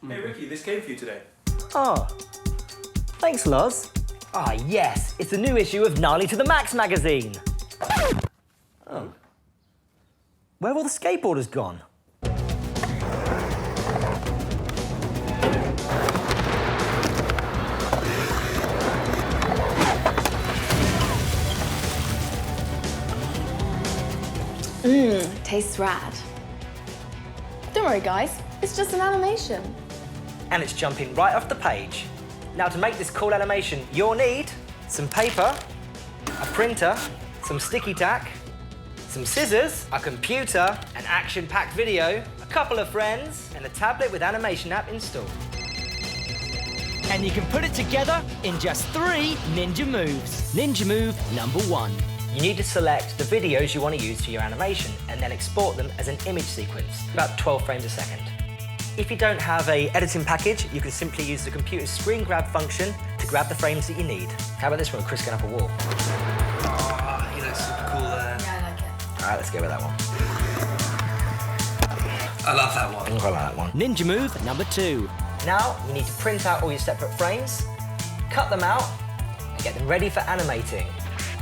Hey Ricky, this came for you today. Oh, thanks, Loz. Ah, yes, it's the new issue of Gnarly to the Max magazine. Oh. Where have all the skateboarders gone? Tastes rad. Don't worry, guys. It's just an animation. And it's jumping right off the page. Now, to make this cool animation, you'll need some paper, a printer, some sticky tack, some scissors, a computer, an action-packed video, a couple of friends, and a tablet with animation app installed. And you can put it together in just 3 ninja moves. Ninja move number 1. You need to select the videos you want to use for your animation and then export them as an image sequence, about 12 frames a second. If you don't have an editing package, you can simply use the computer's screen grab function to grab the frames that you need. How about this one, Chris going up a wall? Oh, you know, super cool there. Yeah, I like it. All right, let's go with that one. I love that one. I like that one. Ninja move number 2. Now, you need to print out all your separate frames, cut them out, and get them ready for animating.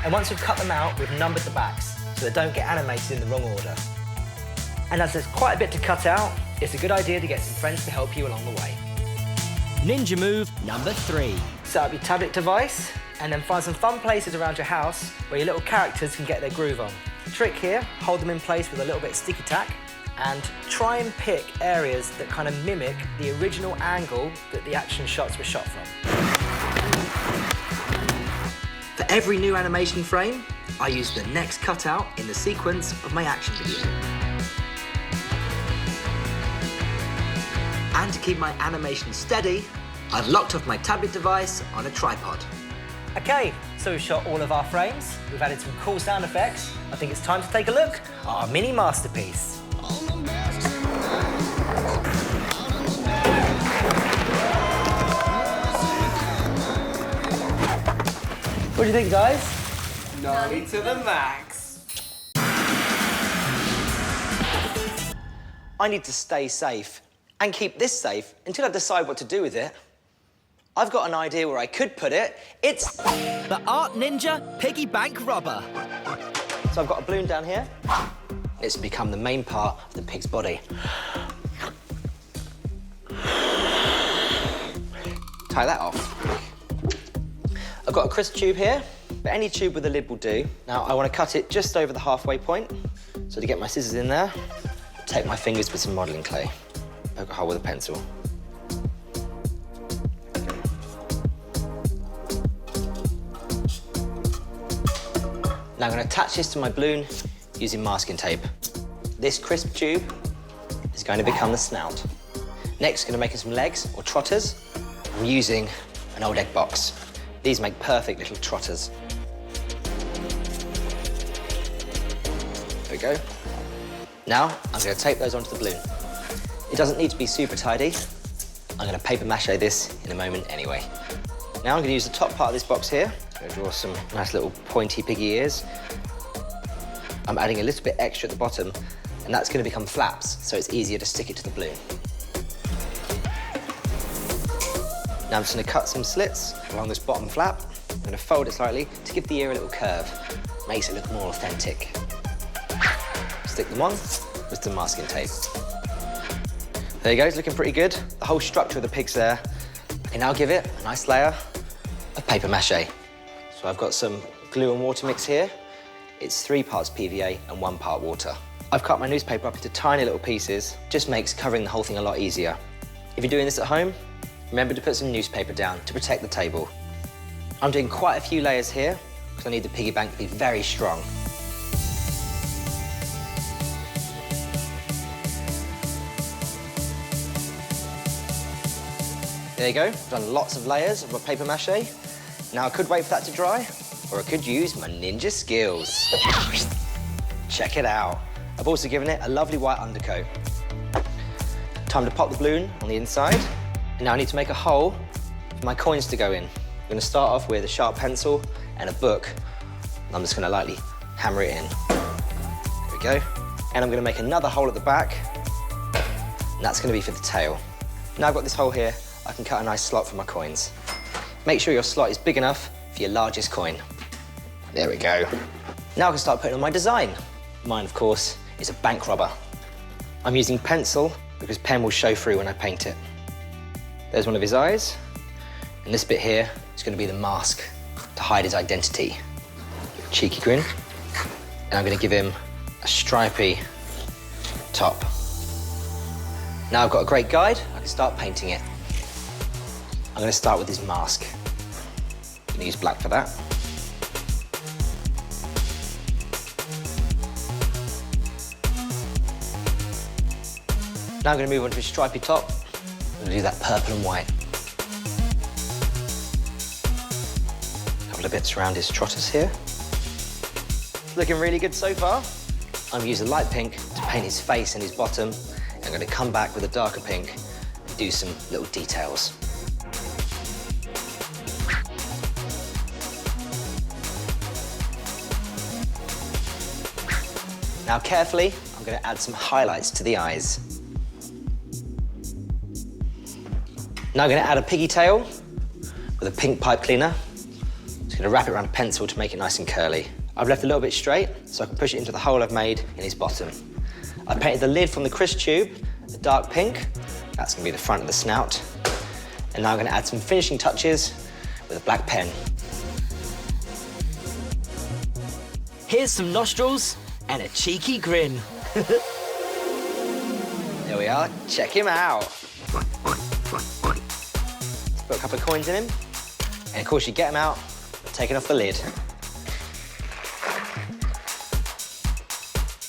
And once we've cut them out, we've numbered the backs so they don't get animated in the wrong order. And as there's quite a bit to cut out, it's a good idea to get some friends to help you along the way. Ninja move number 3. Set up your tablet device and then find some fun places around your house where your little characters can get their groove on. Trick here, hold them in place with a little bit of sticky tack and try and pick areas that kind of mimic the original angle that the action shots were shot from. For every new animation frame, I use the next cutout in the sequence of my action video. And to keep my animation steady, I've locked off my tablet device on a tripod. Okay, so we've shot all of our frames. We've added some cool sound effects. I think it's time to take a look at our mini masterpiece. What do you think, guys? Gnarly to the max. I need to stay safe and keep this safe until I decide what to do with it. I've got an idea where I could put it. It's the Art Ninja Piggybank rubber. So I've got a balloon down here. It's become the main part of the pig's body. Tie that off. I've got a crisp tube here, but any tube with a lid will do. Now, I want to cut it just over the halfway point. So to get my scissors in there, take my fingers with some modelling clay. Poke a hole with a pencil. Now I'm going to attach this to my balloon using masking tape. This crisp tube is going to become the snout. Next, I'm going to make some legs or trotters. I'm using an old egg box. These make perfect little trotters. There we go. Now, I'm going to tape those onto the balloon. It doesn't need to be super tidy. I'm going to paper mache this in a moment anyway. Now I'm going to use the top part of this box here. I'm going to draw some nice little pointy piggy ears. I'm adding a little bit extra at the bottom, and that's going to become flaps, so it's easier to stick it to the balloon. Now I'm just going to cut some slits along this bottom flap. I'm going to fold it slightly to give the ear a little curve. Makes it look more authentic. Stick them on with some masking tape. There you go, it's looking pretty good. The whole structure of the pig's there. I can now give it a nice layer of paper mache. So I've got some glue and water mix here. It's 3 parts PVA and 1 part water. I've cut my newspaper up into tiny little pieces. Just makes covering the whole thing a lot easier. If you're doing this at home, remember to put some newspaper down to protect the table. I'm doing quite a few layers here because I need the piggy bank to be very strong. There you go, I've done lots of layers of my paper mache. Now I could wait for that to dry, or I could use my ninja skills. Check it out. I've also given it a lovely white undercoat. Time to pop the balloon on the inside. And now I need to make a hole for my coins to go in. I'm going to start off with a sharp pencil and a book. And I'm just going to lightly hammer it in. There we go. And I'm going to make another hole at the back. And that's going to be for the tail. Now I've got this hole here, I can cut a nice slot for my coins. Make sure your slot is big enough for your largest coin. There we go. Now I can start putting on my design. Mine, of course, is a bank robber. I'm using pencil because pen will show through when I paint it. There's one of his eyes, and this bit here is going to be the mask to hide his identity. Cheeky grin. And I'm going to give him a stripy top. Now I've got a great guide, I can start painting it. I'm going to start with his mask. I'm going to use black for that. Now I'm going to move on to his stripy top. I'm going to do that purple and white. A couple of bits around his trotters here. Looking really good so far. I'm going to use a light pink to paint his face and his bottom. I'm going to come back with a darker pink and do some little details. Now carefully, I'm going to add some highlights to the eyes. Now I'm going to add a piggy tail with a pink pipe cleaner. Just going to wrap it around a pencil to make it nice and curly. I've left a little bit straight so I can push it into the hole I've made in his bottom. I painted the lid from the crisp tube, a dark pink. That's going to be the front of the snout. And now I'm going to add some finishing touches with a black pen. Here's some nostrils and a cheeky grin. There we are, check him out. Let's put a couple of coins in him. And of course you get them out by taking off the lid.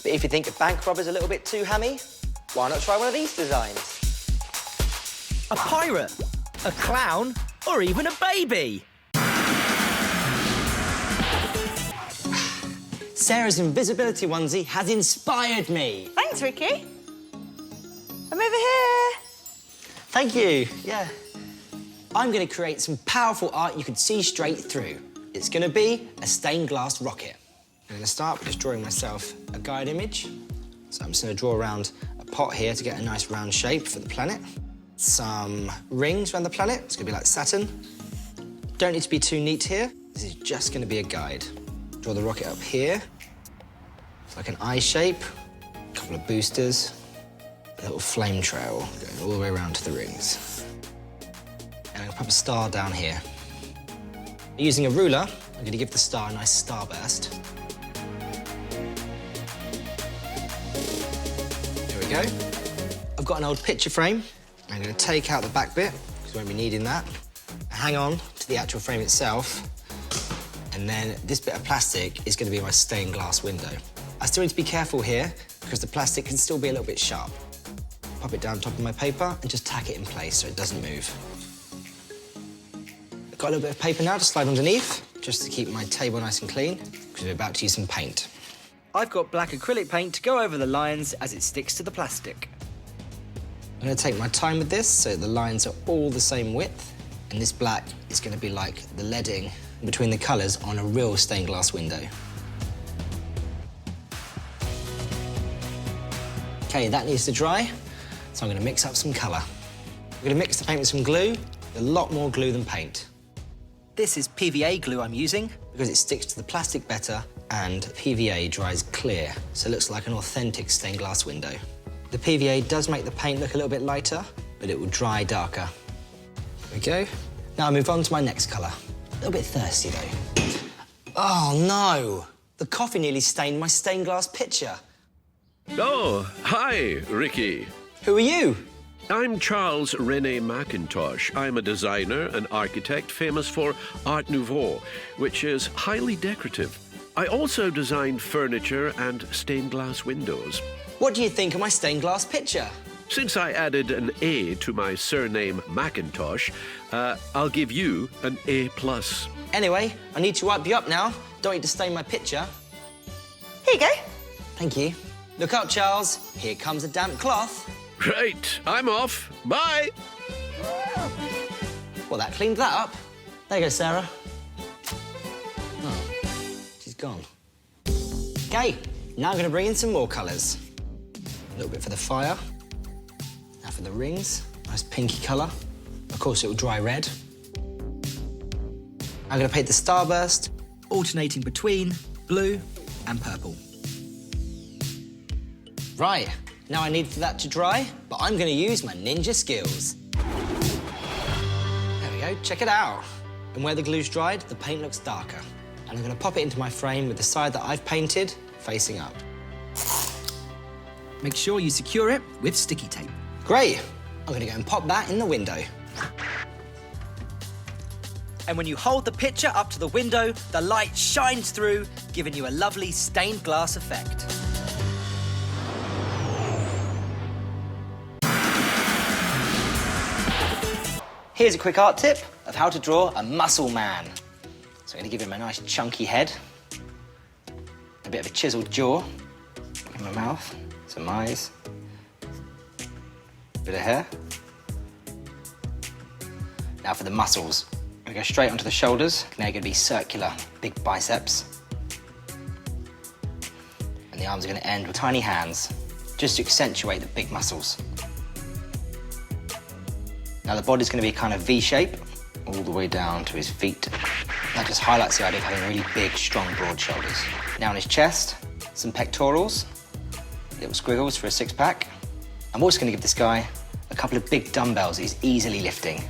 But if you think a bank robber's a little bit too hammy, why not try one of these designs? A pirate, a clown, or even a baby. Sarah's invisibility onesie has inspired me. Thanks, Ricky. I'm over here. Thank you, yeah. I'm going to create some powerful art you can see straight through. It's going to be a stained glass rocket. I'm going to start by just drawing myself a guide image. So I'm just going to draw around a pot here to get a nice round shape for the planet. Some rings around the planet. It's going to be like Saturn. Don't need to be too neat here. This is just going to be a guide. Draw the rocket up here. It's like an eye shape. A couple of boosters. A little flame trail going all the way around to the rings. And I'm going to put a star down here. Using a ruler, I'm going to give the star a nice starburst. There we go. I've got an old picture frame. I'm going to take out the back bit, because we won't be needing that. Hang on to the actual frame itself. And then this bit of plastic is going to be my stained glass window. I still need to be careful here, because the plastic can still be a little bit sharp. Pop it down top of my paper and just tack it in place so it doesn't move. I've got a little bit of paper now to slide underneath, just to keep my table nice and clean, because we're about to use some paint. I've got black acrylic paint to go over the lines as it sticks to the plastic. I'm going to take my time with this so the lines are all the same width, and this black is going to be like the leading between the colours on a real stained glass window. OK, that needs to dry, so I'm going to mix up some colour. I'm going to mix the paint with some glue, a lot more glue than paint. This is PVA glue I'm using. Because it sticks to the plastic better, and PVA dries clear, so it looks like an authentic stained glass window. The PVA does make the paint look a little bit lighter, but it will dry darker. There we go. Now I move on to my next colour. A little bit thirsty, though. Oh, no! The coffee nearly stained my stained glass picture. Oh, hi, Ricky. Who are you? I'm Charles René McIntosh. I'm a designer and architect famous for Art Nouveau, which is highly decorative. I also designed furniture and stained glass windows. What do you think of my stained glass picture? Since I added an A to my surname McIntosh, I'll give you an A+. Anyway, I need to wipe you up now. Don't need to stain my picture. Here you go. Thank you. Look up, Charles. Here comes a damp cloth. Right, I'm off. Bye. Well, that cleaned that up. There you go, Sarah. Oh, she's gone. OK, now I'm going to bring in some more colours. A little bit for the fire. Now for the rings, I nice pinky colour. Of course, it will dry red. I'm going to paint the starburst, Alternating between blue and purple. Right, now I need for that to dry, but I'm going to use my ninja skills. There we go, check it out. And where the glue's dried, the paint looks darker. And I'm going to pop it into my frame with the side that I've painted facing up. Make sure you secure it with sticky tape. Great, I'm going to go and pop that in the window. And when you hold the picture up to the window, the light shines through, giving you a lovely stained glass effect. Here's a quick art tip of how to draw a muscle man. So I'm going to give him a nice chunky head, a bit of a chiseled jaw, in my mouth, some eyes, a bit of hair. Now for the muscles. I'm going to go straight onto the shoulders. Now you're going to be circular, big biceps. And the arms are going to end with tiny hands, just to accentuate the big muscles. Now the body's going to be kind of V-shape, all the way down to his feet. That just highlights the idea of having really big, strong, broad shoulders. Now on his chest, some pectorals, little squiggles for a six-pack. I'm also going to give this guy a couple of big dumbbells that he's easily lifting.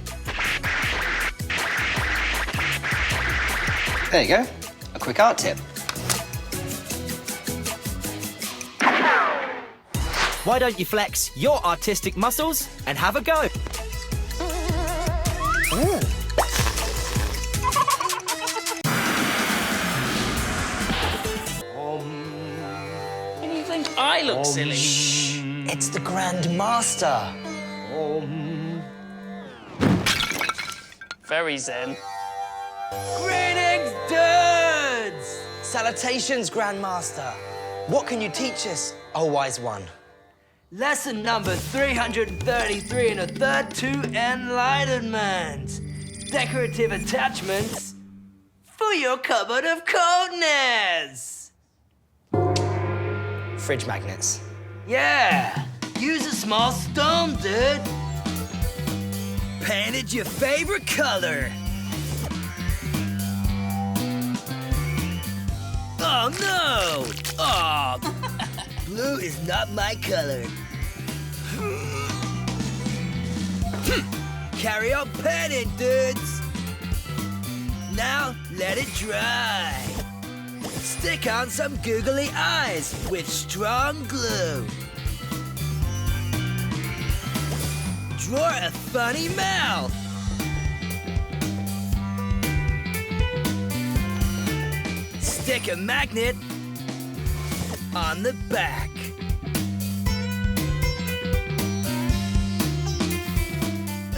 There you go, a quick art tip. Why don't you flex your artistic muscles and have a go? What do you think I look silly? It's the Grand Master. Very zen. Greetings, dudes! Salutations, Grand Master. What can you teach us, oh wise one? Lesson number 333 and a third to enlightenment. Decorative attachments for your cupboard of coldness. Fridge magnets. Yeah, use a small stone, dude. Painted your favorite color. Oh no! Oh, blue is not my color. Carry on painting, dudes. Now let it dry. Stick on some googly eyes with strong glue. Draw a funny mouth. Stick a magnet on the back.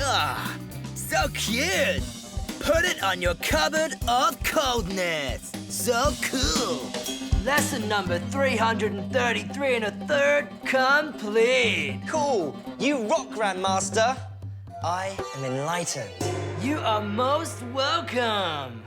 Ah, so cute. Put it on your cupboard of coldness. So cool. Lesson number 333 and a third complete. Cool. You rock, Grandmaster. I am enlightened. You are most welcome.